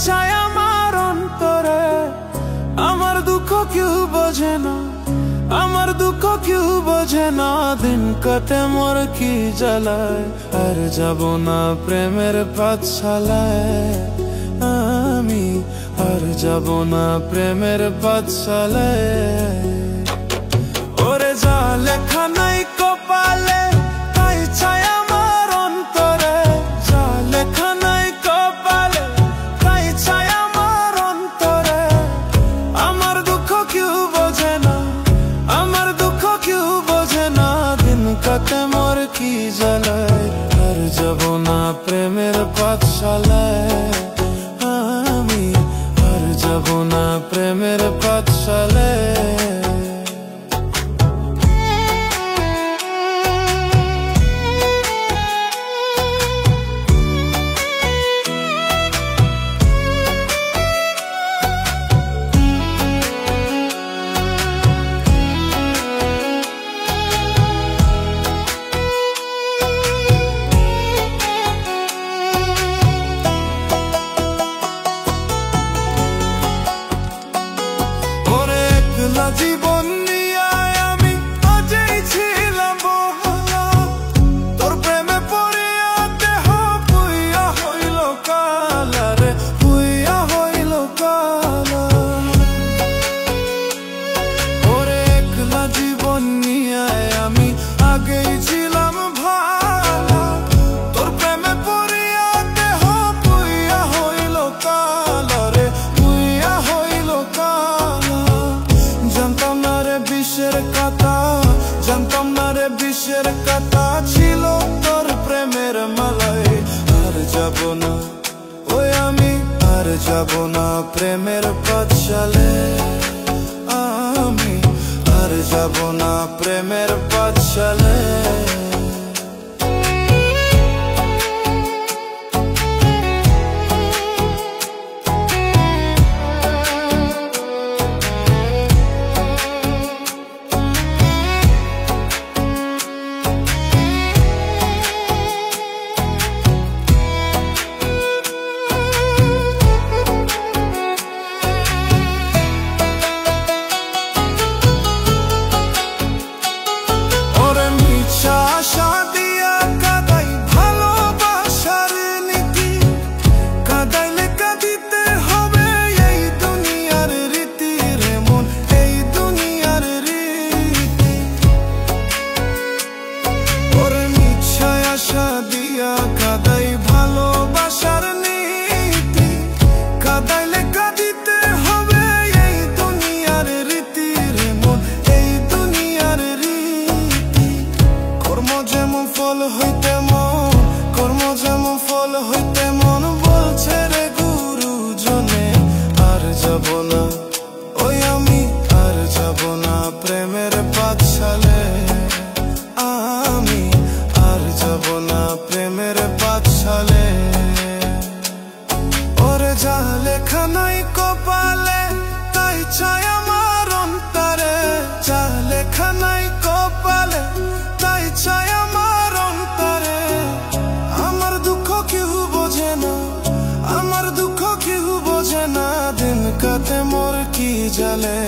চায় আমার অন্তরে। আমার দুঃখ কেউ বোঝে না, আমার দুঃখ কেউ বোঝে না। দিন কাটে মোর কি জ্বালায়, আর যাব না প্রেমের পাঠশালায় আমি, আর যাব না প্রেমের পাঠশালায়। ওরে যা লেখা নাই কপালে তাই চায় আমার অন্তরে, যা লেখা নাই কপালে তাই চায় আমার অন্তরে। আমার দুঃখ কেউ বোঝে না, আমার দুঃখ কেউ বোঝে না। দিন কাটে মোর কি জ্বালায়, আর যাব না প্রেমের পাঠশালায় আমি, আর যাব না প্রেমের পাঠশালায়। জীবন নিয়ে আমি আজই ছিলাম বহলা, তোর প্রেমে পড়িয়া দেহ পুইয়া হইল কালা রে, পুইয়া হইল কালা। ওরে একলা জীবন নিয়ে আমি আগেই ছিলাম ভালা, তোর প্রেমে পড়িয়া দেহ পুইয়া হইল কালা রে, পুইয়া হইল কালা। জানতাম না রে বিষের কথা, জানতাম না রে বিষের কথা ছিল তোর প্রেমের মালায়। আর যাব না ওই আমি, আর যাব না প্রেমের পাঠশালায় আমি, আর যাব না প্রেমের পাঠশালায়। ফল হইতে মন, কর্ম যেমন ফল হইতে মন বলছে রে গুরুজনে। আর যাব না ওই আমি, আর যাব না প্রেমের পাঠশালায় আমি, আর যাব না প্রেমের পাঠশালায়। ওরে যা লেখা নাই কপালে তাই চায় আমার অন্তরে, যা লেখা নাই কপালে তাই চায় আমার অন্তরে। আমার দুঃখ কেউ বোঝে না, আমার দুঃখ কেউ বোঝে না। দিন কাটে মোর কি জ্বালে,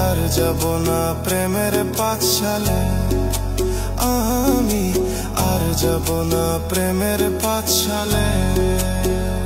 আর যাব না প্রেমের পাঠশালায় আমি, আর যাব না প্রেমের পাঠশালায়।